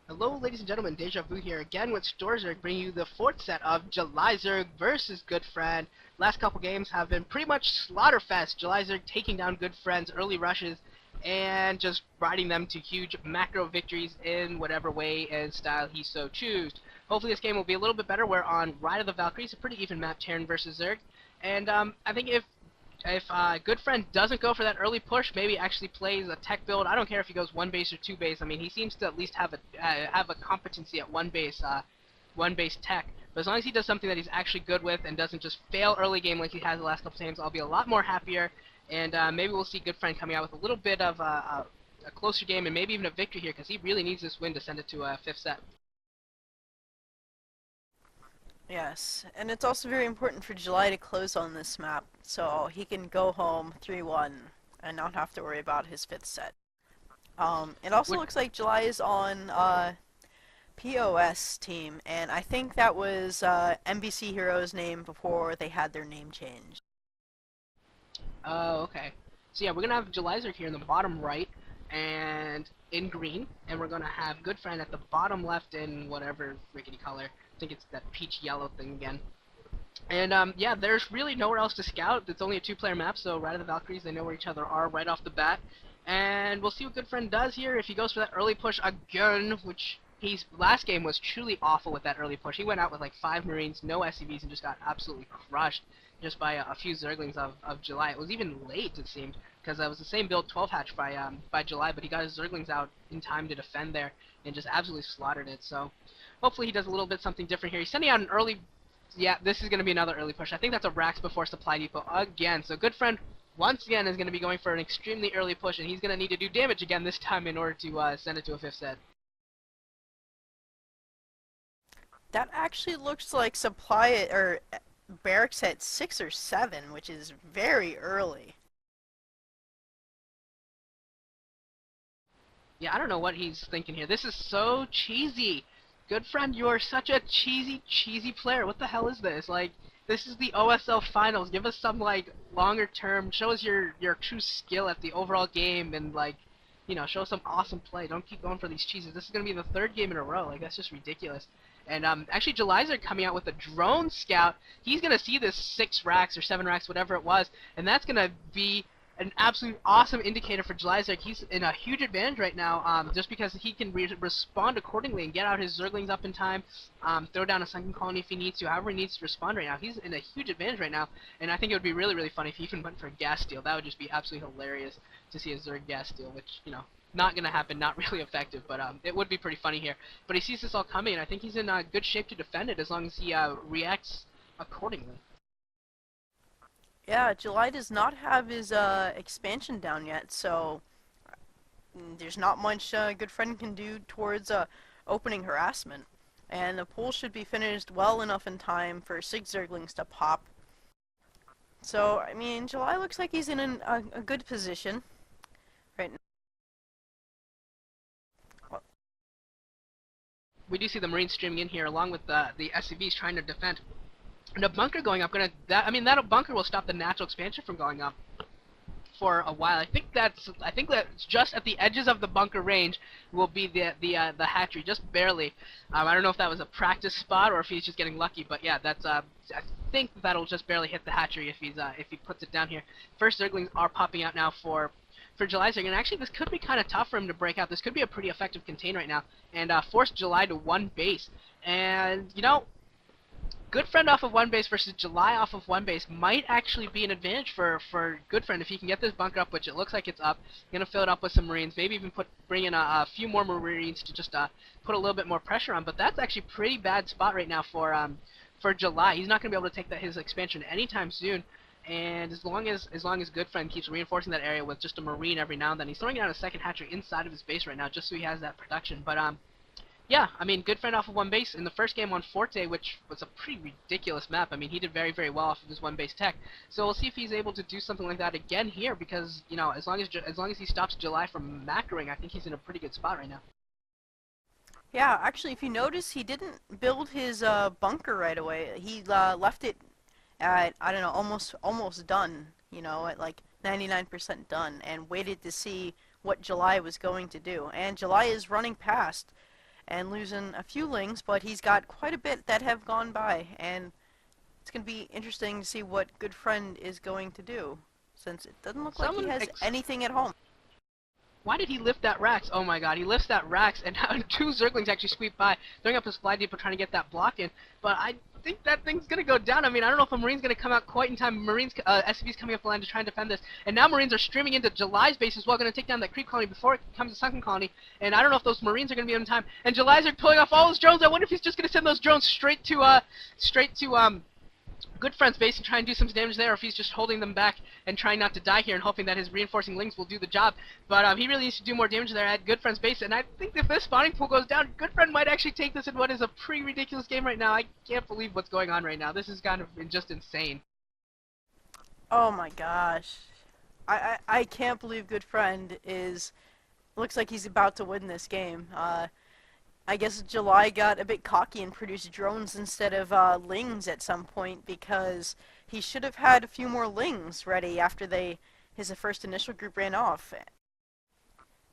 Hello, ladies and gentlemen, Deja Vu here again with Storrzerg, bringing you the fourth set of JulyZerg versus Goodfriend. Last couple games have been pretty much slaughterfest. JulyZerg taking down Goodfriend's early rushes and just riding them to huge macro victories in whatever way and style he so chooses. Hopefully this game will be a little bit better. We're on Ride of the Valkyries, a pretty even map, Terran versus Zerg. And I think if Goodfriend doesn't go for that early push, maybe actually plays a tech build. I don't care if he goes one base or two base. I mean, he seems to at least have a competency at one base tech. But as long as he does something that he's actually good with and doesn't just fail early game like he has the last couple times, I'll be a lot more happier. And maybe we'll see Goodfriend coming out with a little bit of a closer game and maybe even a victory here, because he really needs this win to send it to a fifth set. Yes, and it's also very important for July to close on this map, so he can go home 3-1 and not have to worry about his fifth set. It also looks like July is on POS team, and I think that was NBC Heroes' name before they had their name changed. Oh, okay. So yeah, we're gonna have JulyZerg here in the bottom right and in green, and we're gonna have Goodfriend at the bottom left in whatever rickety color. I think it's that peach yellow thing again. And yeah, there's really nowhere else to scout. It's only a two-player map, so right of the Valkyries, they know where each other are right off the bat. And we'll see what Goodfriend does here. If he goes for that early push again, which he's last game was truly awful with that early push. He went out with like 5 Marines, no SCVs, and just got absolutely crushed just by a few Zerglings of July. It was even late, it seemed, because it was the same build 12 hatch by July, but he got his Zerglings out in time to defend there and just absolutely slaughtered it. So hopefully he does a little bit something different here. He's sending out an early... Yeah, this is going to be another early push. I think that's a Rax before Supply Depot again. So Goodfriend, once again, is going to be going for an extremely early push, and he's going to need to do damage again this time in order to send it to a fifth set. That actually looks like supply or barracks at 6 or 7, which is very early. Yeah, I don't know what he's thinking here. This is so cheesy. Goodfriend, you are such a cheesy player. What the hell is this? Like, this is the OSL finals. Give us some, like, longer term. Show us your true skill at the overall game and, like, you know, show us some awesome play. Don't keep going for these cheeses. This is going to be the 3rd game in a row. Like, that's just ridiculous. And actually, JulyZerg coming out with a drone scout. He's going to see this 6 racks or 7 racks, whatever it was, and that's going to be an absolute awesome indicator for JulyZerg. He's in a huge advantage right now, just because he can respond accordingly and get out his Zerglings up in time, throw down a sunken colony if he needs to, however he needs to respond right now. He's in a huge advantage right now, and I think it would be really funny if he even went for a gas steal. That would just be absolutely hilarious to see a Zerg gas steal, which, you know, not going to happen, not really effective, but it would be pretty funny here. But he sees this all coming, and I think he's in good shape to defend it as long as he reacts accordingly. Yeah, July does not have his expansion down yet, so there's not much Goodfriend can do towards opening harassment. And the pool should be finished well enough in time for 6 Zerglings to pop. So, I mean, July looks like he's in a good position right now. We do see the Marines streaming in here along with the SCVs trying to defend. And a bunker going up, that bunker will stop the natural expansion from going up for a while. I think that's just at the edges of the bunker range will be the hatchery, just barely. I don't know if that was a practice spot or if he's just getting lucky, but yeah, that's I think that'll just barely hit the hatchery if he puts it down here. First Zerglings are popping out now for JulyZerg, and actually this could be kind of tough for him to break out. This could be a pretty effective contain right now, and force July to 1 base. And you know, Goodfriend off of 1 base versus July off of 1 base might actually be an advantage for Goodfriend if he can get this bunker up, which it looks like it's up. He's gonna fill it up with some Marines, maybe even bring in a few more Marines to just put a little bit more pressure on. But that's actually a pretty bad spot right now for July. He's not gonna be able to take his expansion anytime soon. And as long as Goodfriend keeps reinforcing that area with just a Marine every now and then, he's throwing out a second hatchery inside of his base right now just so he has that production. But yeah, I mean, Goodfriend off of 1 base in the first game on Forte, which was a pretty ridiculous map. I mean, he did very well off of his 1 base tech. So we'll see if he's able to do something like that again here, because you know, as long as he stops July from macroing, I think he's in a pretty good spot right now. Yeah, actually, if you notice, he didn't build his bunker right away. He left it at, I don't know, almost done, you know, at like 99% done, and waited to see what July was going to do. And July is running past, and losing a few lings, but he's got quite a bit that have gone by, and it's going to be interesting to see what Goodfriend is going to do, since it doesn't look like he Someone has anything at home. Why did he lift that Rax? Oh my god, he lifts that Rax, and now two Zerglings actually sweep by, throwing up his Fly Depot trying to get that block in. But I think that thing's gonna go down. I mean, I don't know if a Marine's gonna come out quite in time. Marines, SCV's coming up the line to try and defend this. And now Marines are streaming into July's base as well, gonna take down that creep colony before it comes to Sunken colony. And I don't know if those Marines are gonna be in time. And JulyZerg pulling off all his drones. I wonder if he's just gonna send those drones straight to Goodfriend's base and try and do some damage there, or if he's just holding them back and trying not to die here and hoping that his reinforcing links will do the job. But he really needs to do more damage there at Goodfriend's base, and I think if this spawning pool goes down, Goodfriend might actually take this in what is a pretty ridiculous game right now. I can't believe what's going on right now. This is kind of just insane. Oh my gosh. I can't believe Goodfriend looks like he's about to win this game. I guess July got a bit cocky and produced drones instead of lings at some point, because he should have had a few more lings ready after his first initial group ran off.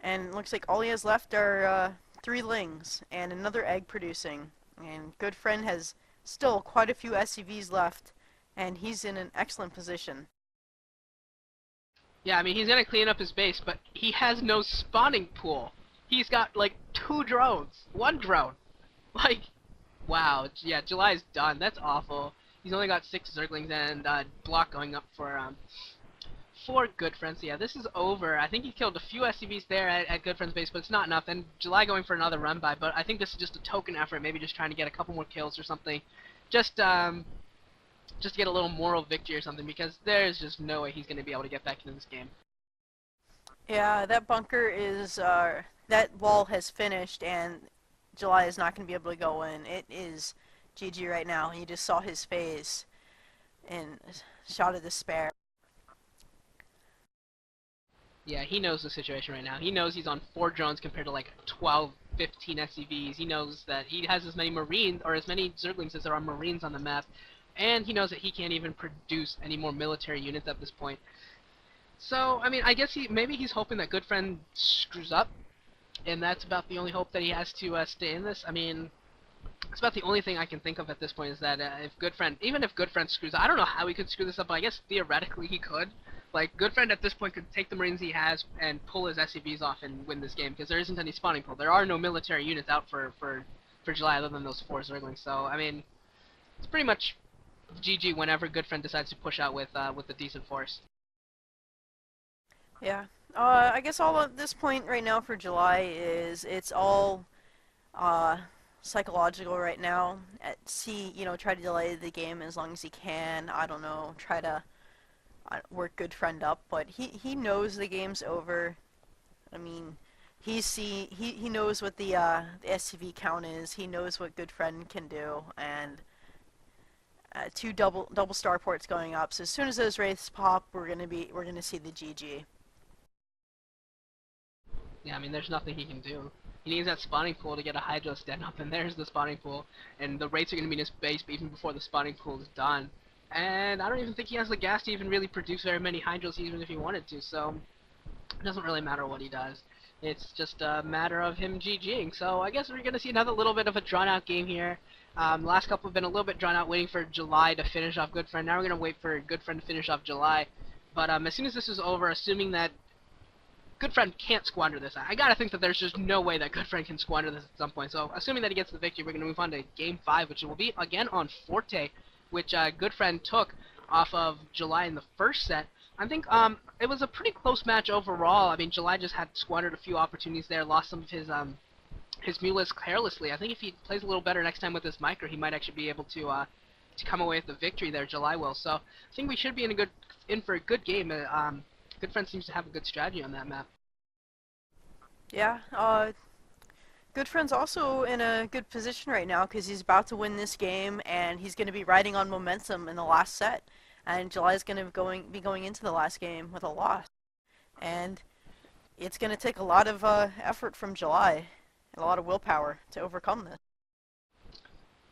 And it looks like all he has left are 3 lings and another egg producing. And Goodfriend has still quite a few SCVs left, and he's in an excellent position. Yeah, I mean, he's gonna clean up his base, but he has no spawning pool. He's got, like, 2 drones. 1 drone. Like, wow. Yeah, July's done. That's awful. He's only got 6 Zerglings and block going up for Goodfriend. So yeah, this is over. I think he killed a few SCVs there at Goodfriend's base, but it's not enough. And July going for another run by, but I think this is just a token effort, maybe just trying to get a couple more kills or something. Just to get a little moral victory or something, because there's just no way he's going to be able to get back into this game. Yeah, that bunker is, that wall has finished, and July is not going to be able to go in. It is GG right now. You just saw his face in a shot of despair. Yeah, he knows the situation right now. He knows he's on 4 drones compared to like 12, 15 SCVs. He knows that he has as many Marines, or as many Zerglings as there are Marines on the map. And he knows that he can't even produce any more military units at this point. So, I mean, I guess maybe he's hoping that Goodfriend screws up, and that's about the only hope that he has to stay in this. I mean, it's about the only thing I can think of at this point is that even if Goodfriend screws up, I don't know how he could screw this up, but I guess theoretically he could. Like, Goodfriend at this point could take the Marines he has and pull his SCVs off and win this game, because there isn't any spawning pool. There are no military units out for July other than those 4 Zerglings. So, I mean, it's pretty much GG whenever Goodfriend decides to push out with a decent force. Yeah. I guess all at this point right now for July is it's all psychological right now. Try to delay the game as long as he can. I don't know, try to work Goodfriend up, but he knows the game's over. I mean, he knows what the SCV count is. He knows what Goodfriend can do, and 2 double starports going up. So as soon as those wraiths pop, we're gonna see the GG. Yeah, I mean, there's nothing he can do. He needs that spawning pool to get a Hydro stand up, and there's the spawning pool. And the Wraiths are going to be in his base even before the spawning pool is done. And I don't even think he has the gas to even really produce very many Hydros even if he wanted to, so it doesn't really matter what he does. It's just a matter of him GGing. So I guess we're going to see another little bit of a drawn-out game here. The last couple have been a little bit drawn out, waiting for July to finish off Goodfriend. Now we're going to wait for Goodfriend to finish off July. But as soon as this is over, assuming that Goodfriend can't squander this, I gotta think that there's just no way that Goodfriend can squander this at some point. So, assuming that he gets the victory, we're gonna move on to Game 5, which will be, again, on Forte, which Goodfriend took off of July in the first set. I think it was a pretty close match overall. I mean, July just had squandered a few opportunities there, lost some of his mulas carelessly. I think if he plays a little better next time with this micro, he might actually be able to come away with the victory there, July will. So, I think we should be in for a good game. Goodfriend seems to have a good strategy on that map. Yeah, Goodfriend's also in a good position right now because he's about to win this game, and he's going to be riding on momentum in the last set. And July's going to be going into the last game with a loss. And it's going to take a lot of effort from July and a lot of willpower to overcome this.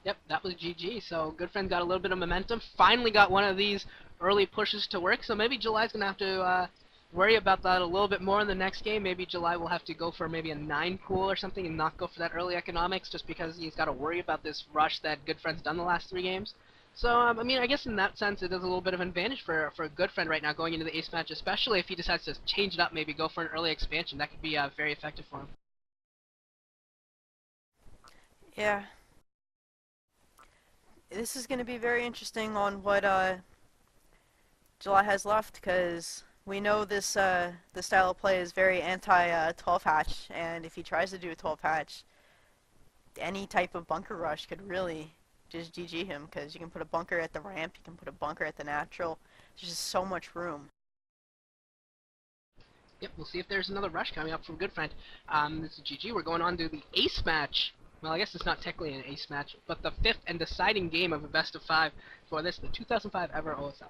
Yep, that was GG. So Goodfriend got a little bit of momentum. Finally got one of these early pushes to work. So maybe July's gonna have to worry about that a little bit more in the next game. Maybe July will have to go for maybe a 9 pool or something and not go for that early economics just because he's got to worry about this rush that Goodfriend's done the last 3 games. So, I mean, I guess in that sense it is a little bit of an advantage for Goodfriend right now going into the ace match, especially if he decides to change it up, maybe go for an early expansion. That could be very effective for him. Yeah. This is going to be very interesting on what July has left, because we know this this style of play is very anti 12 hatch, and if he tries to do a 12 hatch, any type of bunker rush could really just GG him, because you can put a bunker at the ramp, you can put a bunker at the natural. There's just so much room. Yep, we'll see if there's another rush coming up from Goodfriend. This is GG. We're going on to the ace match. Well, I guess it's not technically an ace match, but the 5th and deciding game of a best of 5 for this, the 2005 Ever OSL.